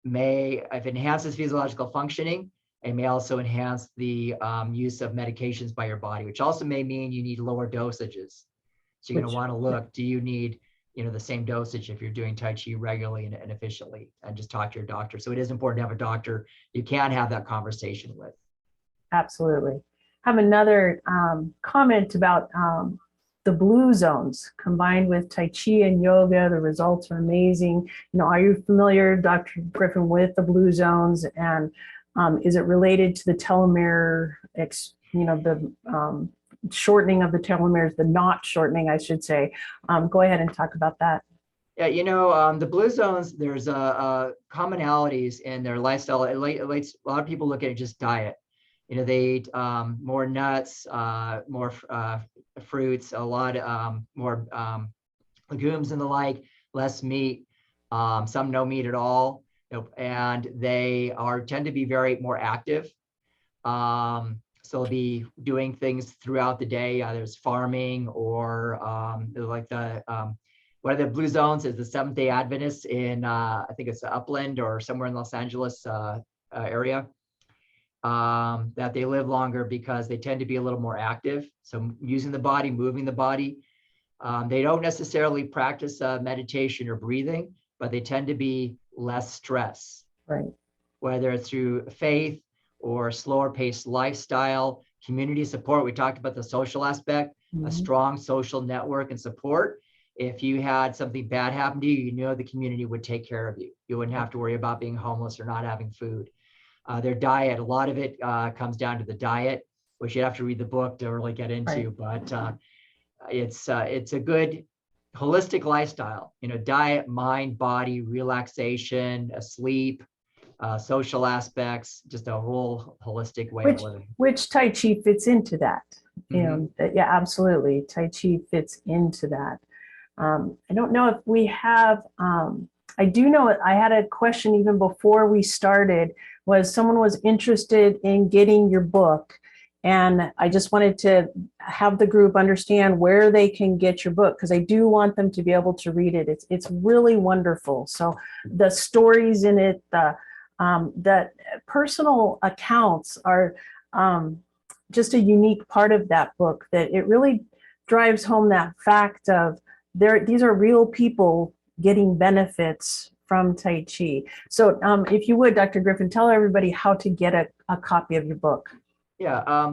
if it enhances physiological functioning, it may also enhance the use of medications by your body, which also may mean you need lower dosages. So you're going to want to look, do you need the same dosage if you're doing Tai Chi regularly and efficiently, and just talk to your doctor. So it is important to have a doctor you can have that conversation with. Absolutely. I have another comment about the blue zones combined with Tai Chi and yoga. The results are amazing. Are you familiar, Dr. Griffin, with the blue zones? And is it related to the telomere, the shortening of the telomeres, the not shortening, I should say? Go ahead and talk about that. Yeah, the blue zones, there's commonalities in their lifestyle. A lot of people look at it just diet. They eat more nuts, more fruits, a lot more legumes and the like, less meat, some no meat at all. And they tend to be more active. So they'll be doing things throughout the day, either it's farming or like one of the blue zones is the Seventh-day Adventists in, I think it's Upland or somewhere in Los Angeles area. That they live longer because they tend to be a little more active. So using the body, moving the body. They don't necessarily practice meditation or breathing, but they tend to be less stress. Right. Whether it's through faith or slower paced lifestyle, community support. We talked about the social aspect, a strong social network and support. If you had something bad happen to you, the community would take care of you. You wouldn't have to worry about being homeless or not having food. Their diet, a lot of it comes down to the diet, which you have to read the book to really get into. Right. But it's a good holistic lifestyle. Diet, mind, body, relaxation, sleep, social aspects, just a whole holistic way of living. Which Tai Chi fits into that. Yeah, absolutely. Tai Chi fits into that. I don't know if we have. I do know I had a question even before we started. Was someone was interested in getting your book, and I just wanted to have the group understand where they can get your book, because I do want them to be able to read it. It's really wonderful. So the stories in it, the That personal accounts are just a unique part of that book, that it really drives home that fact of these are real people getting benefits from Tai Chi. So if you would, Dr. Griffin, tell everybody how to get a copy of your book. Yeah,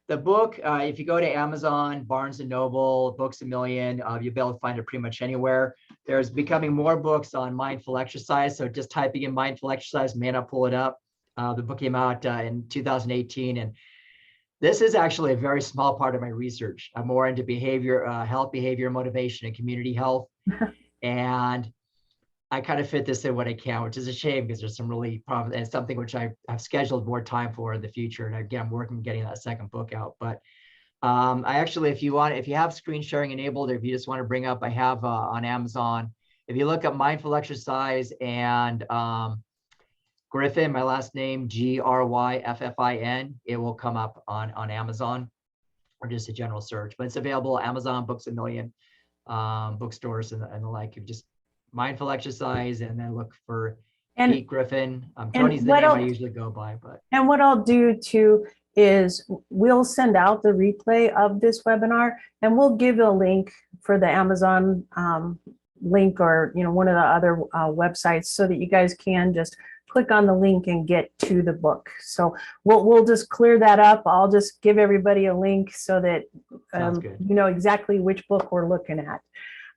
the book, if you go to Amazon, Barnes & Noble, Books A Million, you'll be able to find it pretty much anywhere. There's becoming more books on mindful exercise. So just typing in mindful exercise may not pull it up. The book came out in 2018. And this is actually a very small part of my research. I'm more into behavior, health, behavior, motivation, and community health. And I kind of fit this in what I can, which is a shame because there's some really problems and something which I've scheduled more time for in the future. And again, I'm working getting that second book out. But I actually, if you have screen sharing enabled, or if you just want to bring up, I have on Amazon, if you look up mindful exercise and Griffin, my last name, Gryffin, it will come up on Amazon, or just a general search, but it's available Amazon, Books A Million, bookstores and the like. You just mindful exercise and then look for Pete Griffin. Tony's the name I usually go by. And what I'll do too is we'll send out the replay of this webinar, and we'll give a link for the Amazon link, or one of the other websites, so that you guys can just click on the link and get to the book. So we'll just clear that up. I'll just give everybody a link so that you know exactly which book we're looking at.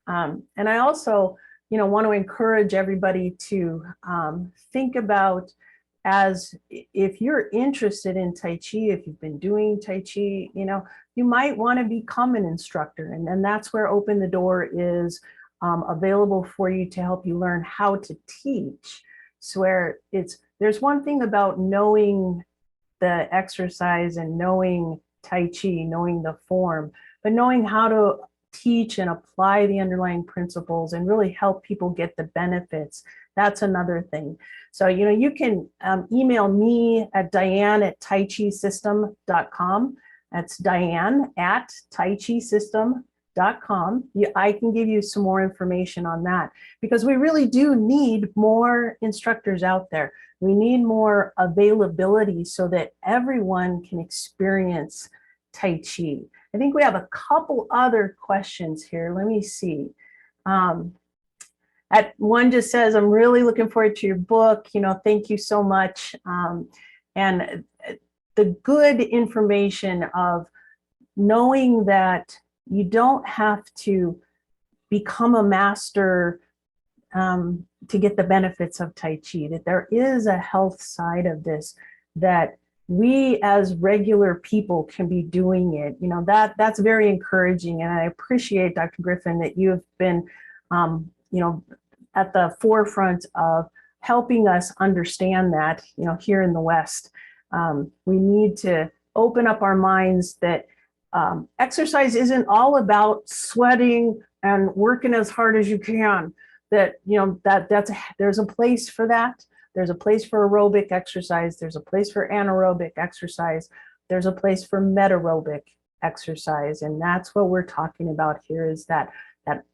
And I also want to encourage everybody to think about, as if you're interested in Tai Chi, if you've been doing Tai Chi, you might want to become an instructor. And that's where Open the Door is available for you to help you learn how to teach. So where there's one thing about knowing the exercise and knowing Tai Chi, knowing the form, but knowing how to teach and apply the underlying principles and really help people get the benefits, that's another thing. So, you can email me at Dianne@taichisystem.com. That's Dianne@taichisystem.com. I can give you some more information on that, because we really do need more instructors out there. We need more availability so that everyone can experience Tai Chi. I think we have a couple other questions here. Let me see. One just says, I'm really looking forward to your book. Thank you so much. And the good information of knowing that you don't have to become a master to get the benefits of Tai Chi, that there is a health side of this, that we as regular people can be doing it. That's very encouraging. And I appreciate, Dr. Griffin, that you have been, at the forefront of helping us understand that, here in the West. We need to open up our minds that exercise isn't all about sweating and working as hard as you can. That, there's a place for that. There's a place for aerobic exercise. There's a place for anaerobic exercise. There's a place for metaerobic exercise. And that's what we're talking about here, is that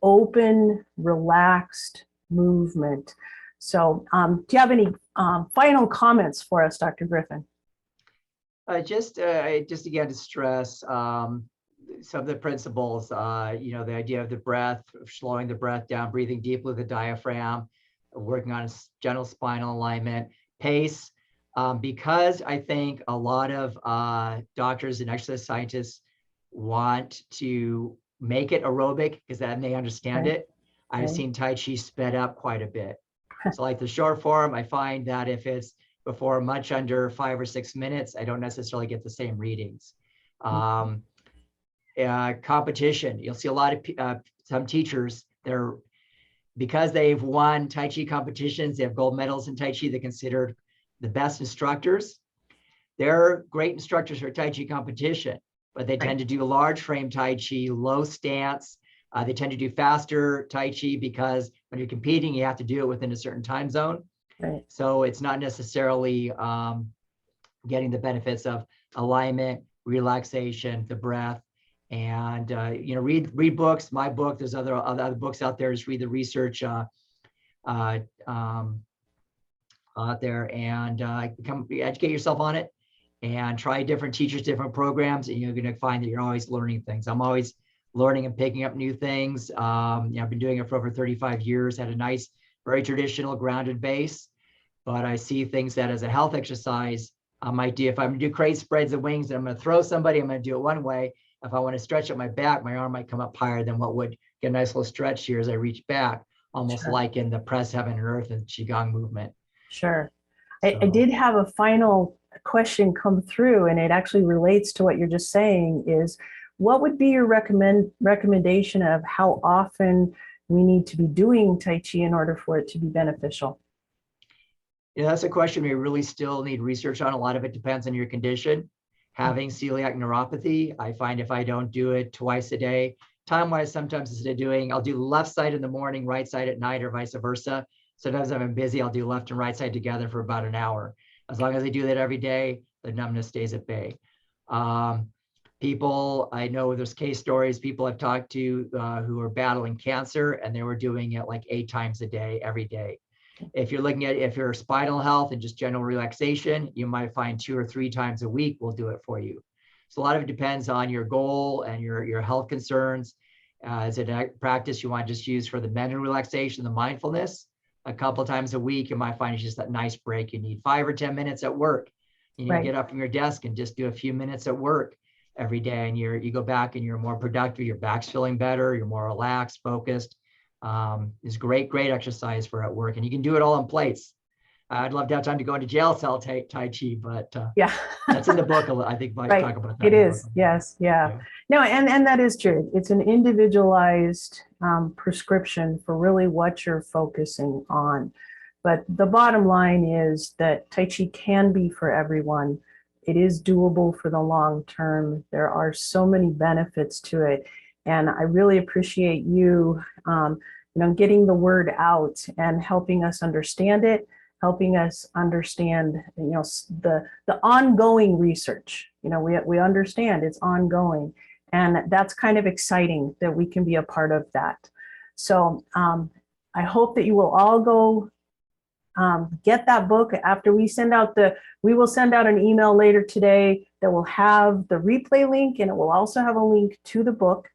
open, relaxed movement. So do you have any final comments for us, Dr. Griffin? Just again to stress some of the principles, the idea of the breath, slowing the breath down, breathing deeply with the diaphragm, working on general spinal alignment, pace, because I think a lot of doctors and exercise scientists want to make it aerobic because then they understand it. I've seen Tai Chi sped up quite a bit. So like the short form, I find that if it's before much under 5 or 6 minutes, I don't necessarily get the same readings. Competition, you'll see a lot of some teachers, because they've won Tai Chi competitions, they have gold medals in Tai Chi, they're considered the best instructors. They're great instructors for Tai Chi competition, but they tend to do large frame Tai Chi, low stance. They tend to do faster Tai Chi because when you're competing, you have to do it within a certain time zone. Right. So it's not necessarily getting the benefits of alignment, relaxation, the breath, and read books. My book, there's other books out there. Just read the research. out there, and educate yourself on it and try different teachers, different programs, and you're going to find that you're always learning things. I'm always learning and picking up new things. I've been doing it for over 35 years, had a nice, very traditional grounded base, but I see things that as a health exercise, I might do. If I'm going to do crate spreads of wings and I'm going to throw somebody, I'm going to do it one way. If I want to stretch up my back, my arm might come up higher than what would get a nice little stretch here as I reach back, almost like in the press heaven and earth and Qigong movement. Sure. I did have a final question come through, and it actually relates to what you're just saying, is what would be your recommendation of how often we need to be doing Tai Chi in order for it to be beneficial? Yeah, that's a question we really still need research on. A lot of it depends on your condition. Having celiac neuropathy, I find if I don't do it twice a day, time-wise, sometimes instead of doing, I'll do left side in the morning, right side at night, or vice versa. Sometimes if I'm busy, I'll do left and right side together for about an hour. As long as I do that every day, the numbness stays at bay. People, I know there's case stories, people I've talked to who are battling cancer, and they were doing it like 8 times a day, every day. If you're looking at, if you're spinal health and just general relaxation, you might find 2 or 3 times a week will do it for you. So a lot of it depends on your goal and your health concerns. Is it a practice you want to just use for the mental relaxation, the mindfulness? A couple of times a week, you might find it's just that nice break. You need 5 or 10 minutes at work. You need to get up from your desk and just do a few minutes at work every day. And you go back and you're more productive. Your back's feeling better. You're more relaxed, focused. Is great exercise for at work. And you can do it all on plates. I'd love to have time to go into jail cell Tai Chi, but yeah, that's in the book. I think I talk about that. It is. Yes. Yeah. No, and that is true. It's an individualized prescription for really what you're focusing on. But the bottom line is that Tai Chi can be for everyone. It is doable for the long term. There are so many benefits to it. And I really appreciate you, getting the word out and helping us understand it, helping us understand, the ongoing research. We understand it's ongoing, and that's kind of exciting that we can be a part of that. So I hope that you will all go get that book. After we will send out an email later today that will have the replay link, and it will also have a link to the book.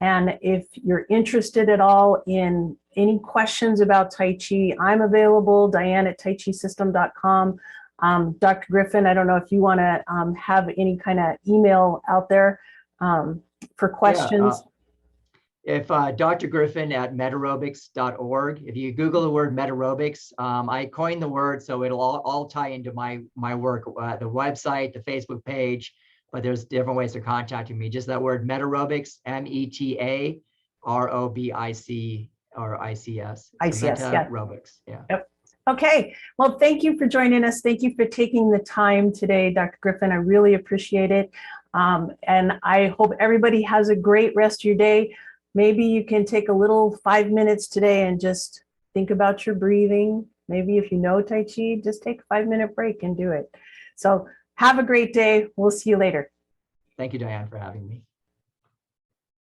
And if you're interested at all in any questions about Tai Chi, I'm available, Dianne at taichisystem.com. Dr. Griffin, I don't know if you want to have any kind of email out there for questions. If Dr. Griffin at metarobics.org, if you Google the word metarobics, I coined the word, so it'll all tie into my work, the website, the Facebook page, but there's different ways of contacting me. Just that word metarobics, METAROBIC or ICS. Metarobics, yeah. Yep. Okay, well, thank you for joining us. Thank you for taking the time today, Dr. Griffin. I really appreciate it. And I hope everybody has a great rest of your day. Maybe you can take a little 5 minutes today and just think about your breathing. Maybe if you know Tai Chi, just take a 5-minute break and do it. So have a great day. We'll see you later. Thank you, Dianne, for having me.